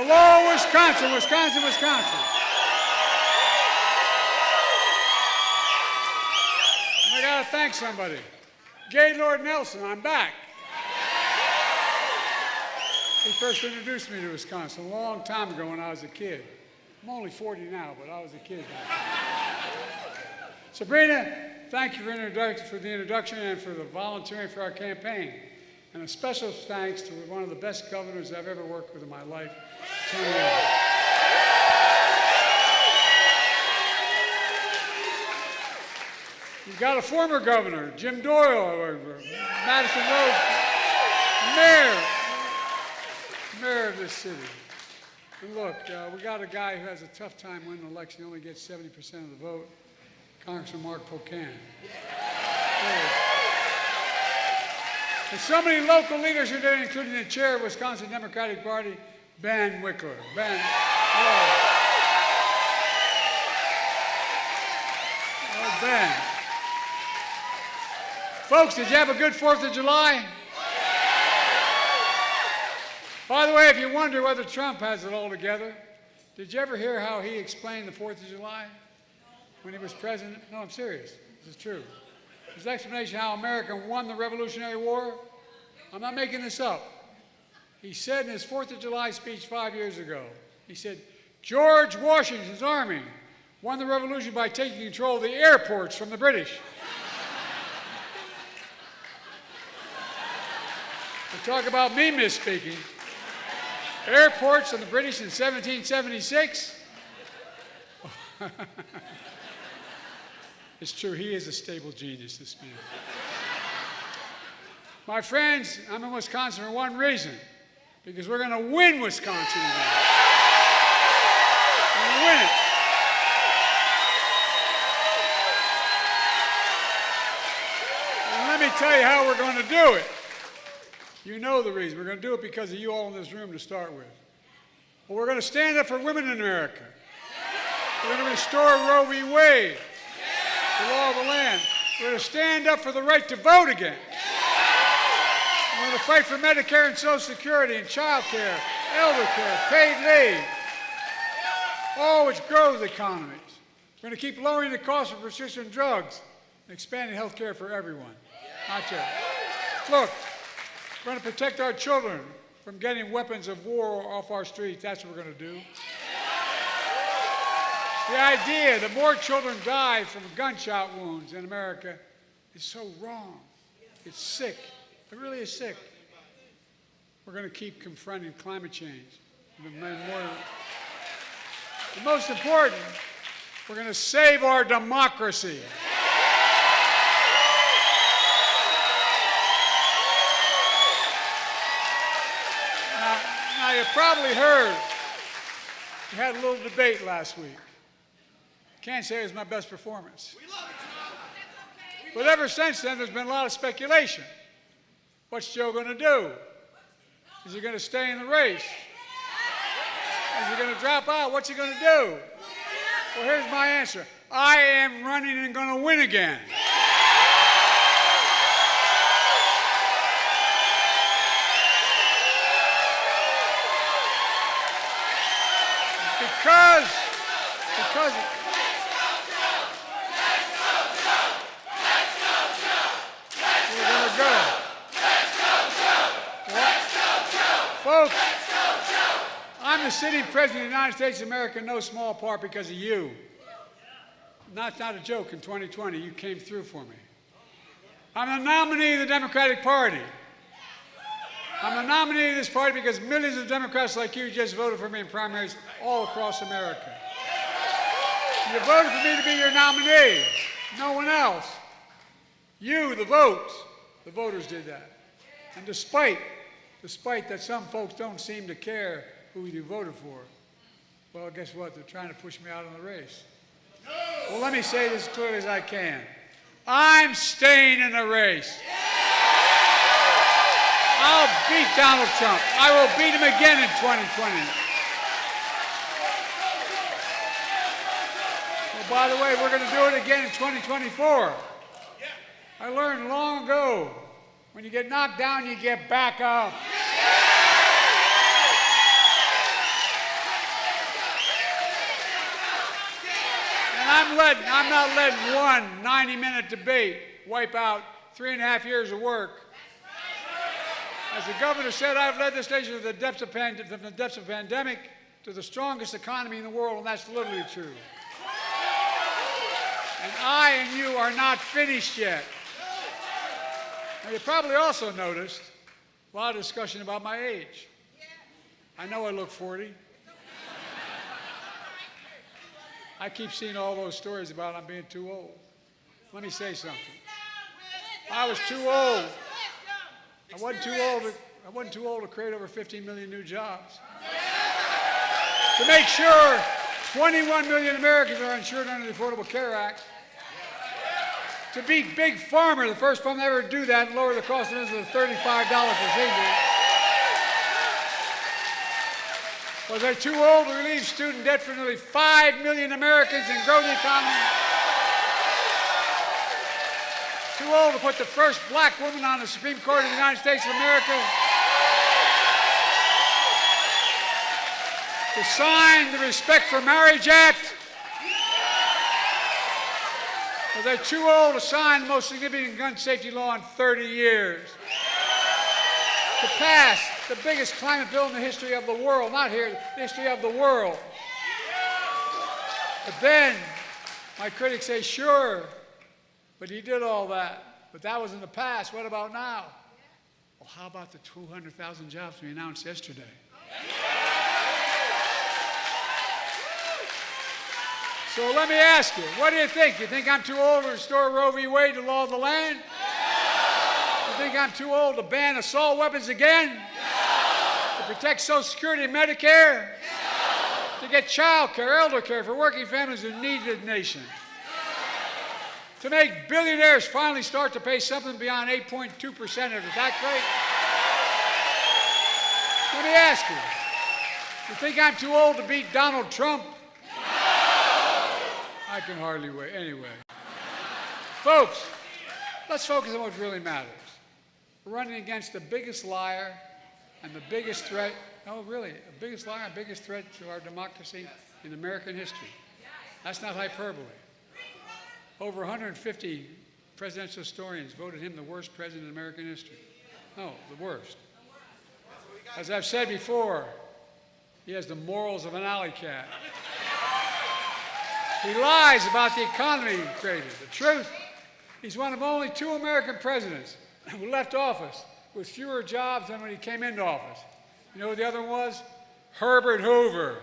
Hello, Wisconsin, Wisconsin, Wisconsin. And I gotta thank somebody. Gaylord Nelson, I'm back. He first introduced me to Wisconsin a long time ago when I was a kid. I'm only 40 now, but I was a kid then. Sabrina, thank you for the introduction and for the volunteering for our campaign. And a special thanks to one of the best governors I've ever worked with in my life, Tony Evers. You've got a former governor, Jim Doyle, Madison mayor of this city. And look, we got a guy who has a tough time winning an election. He only gets 70% of the vote, Congressman Mark Pocan. And so many local leaders are there, including the chair of Wisconsin Democratic Party, Ben Wickler. Ben, hello. Oh, Ben. Folks, did you have a good 4th of July? By the way, if you wonder whether Trump has it all together, did you ever hear how he explained the 4th of July when he was president? No, I'm serious. This is true. His explanation how America won the Revolutionary War, I'm not making this up. He said in his 4th of July speech 5 years ago, he said, George Washington's army won the revolution by taking control of the airports from the British. To talk about me misspeaking, airports and the British in 1776? It's true, he is a stable genius, this man. My friends, I'm in Wisconsin for one reason, because we're going to win Wisconsin again. We're going to win it. And let me tell you how we're going to do it. You know the reason. We're going to do it because of you all in this room to start with. Well, we're going to stand up for women in America. We're going to restore Roe v. Wade, the law of the land. We're going to stand up for the right to vote again. We're going to fight for Medicare and Social Security and child care, elder care, paid leave, all which grows economies. We're going to keep lowering the cost of prescription drugs and expanding health care for everyone. Not just. Look, we're going to protect our children from getting weapons of war off our streets. That's what we're going to do. The idea that more children die from gunshot wounds in America is so wrong. It's sick. It really is sick. We're going to keep confronting climate change. The most important, we're going to save our democracy. Now, you probably heard we had a little debate last week. Can't say it was my best performance. But ever since then, there's been a lot of speculation. What's Joe going to do? Is he going to stay in the race? Is he going to drop out? What's he going to do? Well, here's my answer. I am running and going to win again. Because we're going to go. Folks, I'm the sitting president of the United States of America in no small part because of you. Not a joke, in 2020, you came through for me. I'm the nominee of the Democratic Party. I'm the nominee of this party because millions of Democrats like you just voted for me in primaries all across America. You voted for me to be your nominee, no one else. You, the voters did that. And despite that some folks don't seem to care who you voted for, well, guess what? They're trying to push me out of the race. Well, let me say this as clearly as I can. I'm staying in the race. I'll beat Donald Trump. I will beat him again in 2020. Well, by the way, we're going to do it again in 2024. I learned long ago, when you get knocked down, you get back up. not letting one 90-minute debate wipe out 3.5 years of work. As the governor said, I've led this nation from the depths of pandemic to the strongest economy in the world, and that's literally true. And I and you are not finished yet. Now, you probably also noticed a lot of discussion about my age. I know I look 40. I keep seeing all those stories about I'm being too old. Let me say something. I was too old. I wasn't too old to create over 15 million new jobs. To make sure 21 million Americans are insured under the Affordable Care Act. To beat Big Pharma, the first one to ever do that, and lower the cost of insulin to $35 per single. Was I too old to relieve student debt for nearly 5 million Americans and grow the economy? Too old to put the first black woman on the Supreme Court of the United States of America? To sign the Respect for Marriage Act? Was I too old to sign the most significant gun safety law in 30 years? To pass the biggest climate bill in the history of the world, not here, the history of the world. But then, my critics say, sure, but he did all that. But that was in the past. What about now? Well, how about the 200,000 jobs we announced yesterday? So let me ask you, what do you think? You think I'm too old to restore Roe v. Wade to law of the land? No. You think I'm too old to ban assault weapons again? No. To protect Social Security and Medicare? No. To get child care, elder care for working families who need the nation? No. To make billionaires finally start to pay something beyond 8.2% of the tax rate? Let me ask you, you think I'm too old to beat Donald Trump? I can hardly wait. Anyway. Folks, let's focus on what really matters. We're running against the biggest liar and the biggest threat, oh really, the biggest liar and biggest threat to our democracy in American history. That's not hyperbole. Over 150 presidential historians voted him the worst president in American history. No, the worst. As I've said before, he has the morals of an alley cat. He lies about the economy he created. The truth, he's one of only 2 American presidents who left office with fewer jobs than when he came into office. You know who the other one was? Herbert Hoover.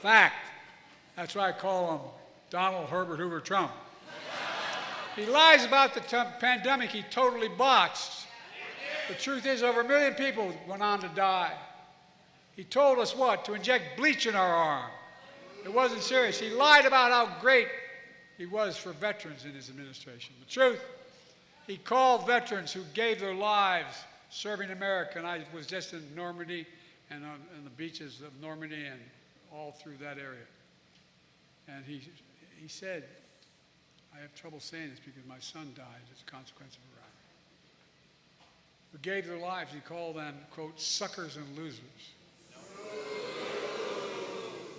Fact. That's why I call him Donald Herbert Hoover Trump. He lies about the pandemic he totally botched. The truth is, over 1 million people went on to die. He told us what? To inject bleach in our arm. It wasn't serious. He lied about how great he was for veterans in his administration. The truth, he called veterans who gave their lives serving America, and I was just in Normandy and on the beaches of Normandy and all through that area. And he said, I have trouble saying this because my son died as a consequence of Iraq. Who gave their lives, he called them, quote, suckers and losers.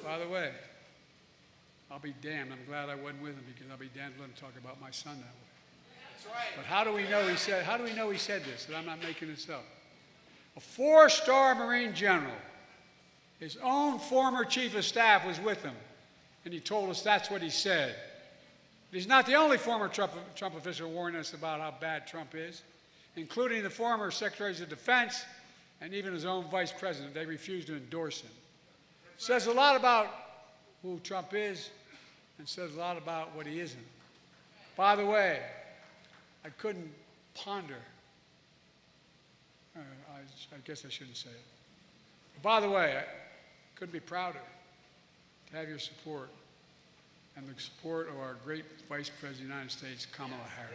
By the way, I'll be damned. I'm glad I wasn't with him because I'll be damned to let him talk about my son that way. That's right. But how do we know he said this? That I'm not making this up. A 4-star Marine general, his own former chief of staff was with him, and he told us that's what he said. But he's not the only former Trump official warning us about how bad Trump is, including the former secretaries of defense and even his own vice president. They refused to endorse him. Says a lot about who Trump is and says a lot about what he isn't. By the way, I couldn't ponder, I guess I shouldn't say it. But by the way, I couldn't be prouder to have your support and the support of our great Vice President of the United States, Kamala Harris.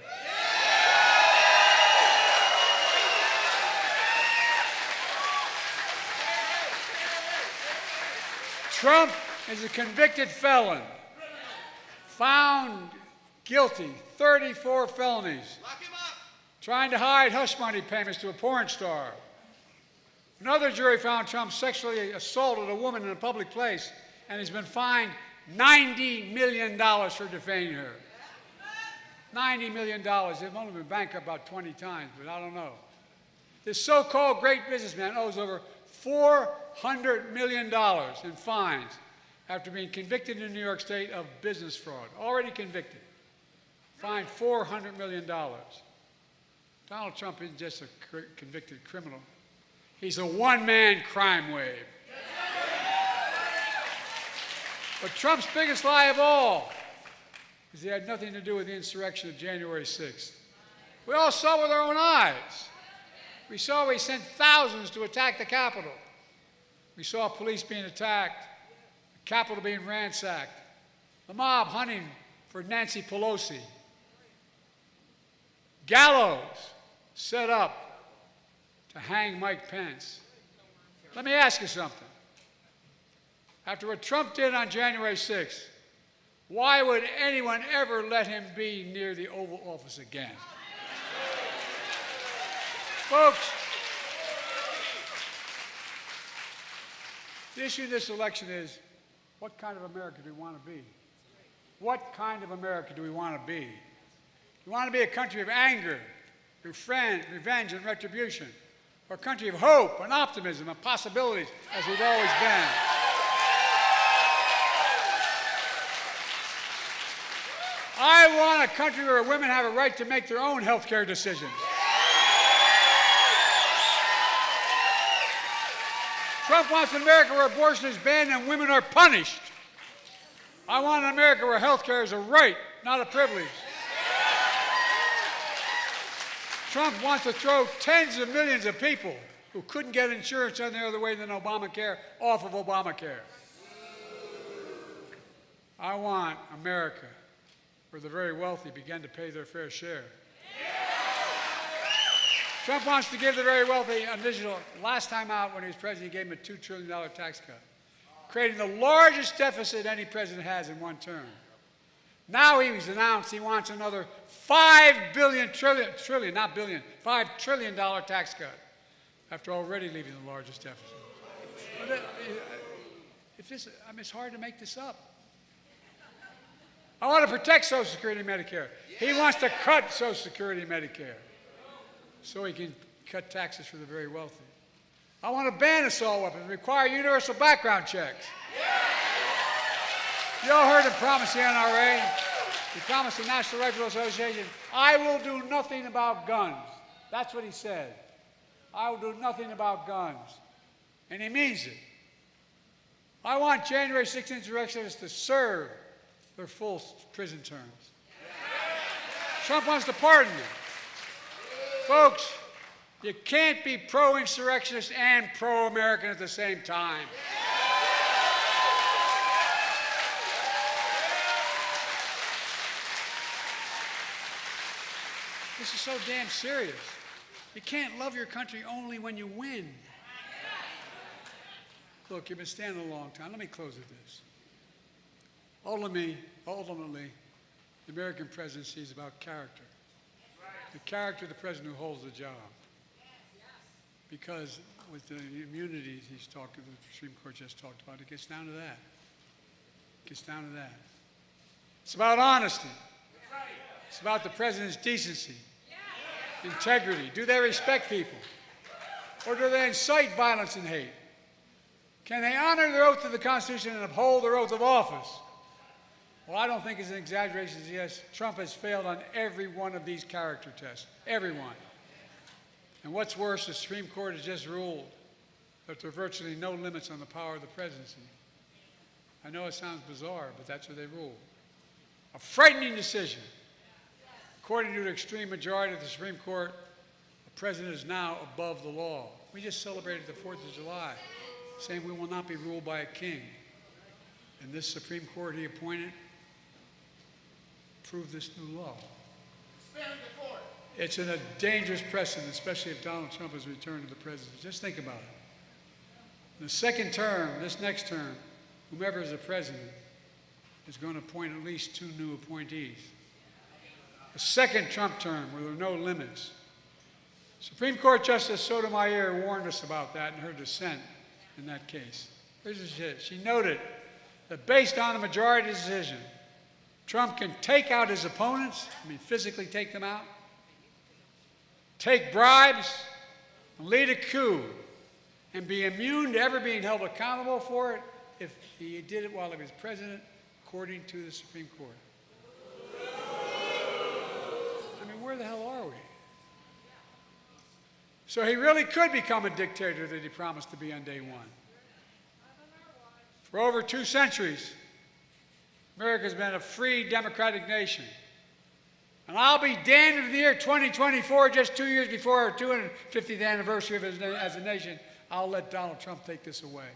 Trump is a convicted felon, found guilty, 34 felonies, trying to hide hush money payments to a porn star. Another jury found Trump sexually assaulted a woman in a public place, and he's been fined $90 million for defaming her. $90 million. They've only been bankrupt about 20 times, but I don't know. This so-called great businessman owes over $400 million in fines after being convicted in New York State of business fraud. Already convicted. Fined $400 million. Donald Trump isn't just a convicted criminal. He's a one-man crime wave. But Trump's biggest lie of all is he had nothing to do with the insurrection of January 6th. We all saw with our own eyes. We saw he sent thousands to attack the Capitol. We saw police being attacked, the Capitol being ransacked, the mob hunting for Nancy Pelosi, gallows set up to hang Mike Pence. Let me ask you something. After what Trump did on January 6th, why would anyone ever let him be near the Oval Office again? Folks, the issue of this election is, what kind of America do we want to be? What kind of America do we want to be? Do we want to be a country of anger, revenge, and retribution, or a country of hope and optimism and possibilities, as we've always been? I want a country where women have a right to make their own health care decisions. Trump wants an America where abortion is banned and women are punished. I want an America where health care is a right, not a privilege. Trump wants to throw tens of millions of people who couldn't get insurance any other way than Obamacare off of Obamacare. I want America where the very wealthy begin to pay their fair share. Trump wants to give the very wealthy an additional, last time out when he was president, he gave them a $2 trillion tax cut, creating the largest deficit any president has in one term. Now he's announced he wants another $5 trillion tax cut, after already leaving the largest deficit. It's hard to make this up. I want to protect Social Security and Medicare. He wants to cut Social Security and Medicare so he can cut taxes for the very wealthy. I want to ban assault weapons, require universal background checks. You all heard him promise the NRA. He promised the National Rifle Association, I will do nothing about guns. That's what he said. I will do nothing about guns. And he means it. I want January 6th insurrectionists to serve their full prison terms. Trump wants to pardon them. Folks, you can't be pro-insurrectionist and pro-American at the same time. This is so damn serious. You can't love your country only when you win. Look, you've been standing a long time. Let me close with this. Ultimately, the American presidency is about character. The character of the president who holds the job. Because with the immunities the Supreme Court just talked about, it gets down to that. It gets down to that. It's about honesty. It's about the president's decency, integrity. Do they respect people? Or do they incite violence and hate? Can they honor their oath to the Constitution and uphold their oath of office? Well, I don't think it's an exaggeration to suggest Trump has failed on every one of these character tests. Every one. And what's worse, the Supreme Court has just ruled that there are virtually no limits on the power of the presidency. I know it sounds bizarre, but that's what they ruled. A frightening decision. According to the extreme majority of the Supreme Court, the president is now above the law. We just celebrated the 4th of July, saying we will not be ruled by a king. And this Supreme Court he appointed approved this new law. It's in a dangerous precedent, especially if Donald Trump has returned to the presidency. Just think about it. In the second term, this next term, whomever is the president is going to appoint at least 2 new appointees. The second Trump term, where there are no limits. Supreme Court Justice Sotomayor warned us about that in her dissent in that case. Here's what she said. She noted that based on a majority decision, Trump can take out his opponents, physically take them out, take bribes, and lead a coup, and be immune to ever being held accountable for it if he did it while he was president, according to the Supreme Court. Where the hell are we? So he really could become a dictator that he promised to be on day one. For over 2 centuries, America's been a free, democratic nation. And I'll be damned if in the year 2024, just 2 years before our 250th anniversary of as a nation, I'll let Donald Trump take this away.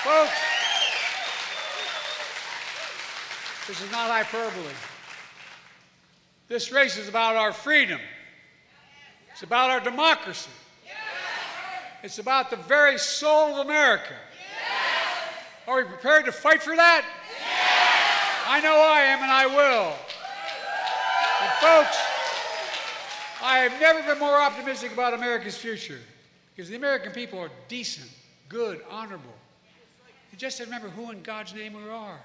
Folks, this is not hyperbole. This race is about our freedom. It's about our democracy. It's about the very soul of America. Are we prepared to fight for that? I know I am, and I will. And folks, I have never been more optimistic about America's future, because the American people are decent, good, honorable. You just have to remember who in God's name we are.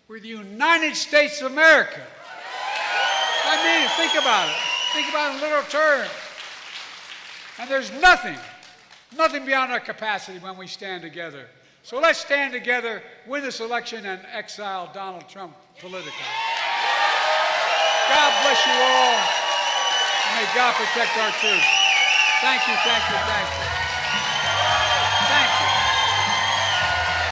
We're the United States of America. Think about it. Think about it in literal terms. And there's nothing beyond our capacity when we stand together. So let's stand together, win this election, and exile Donald Trump politically. God bless you all, and may God protect our troops. Thank you, thank you, thank you.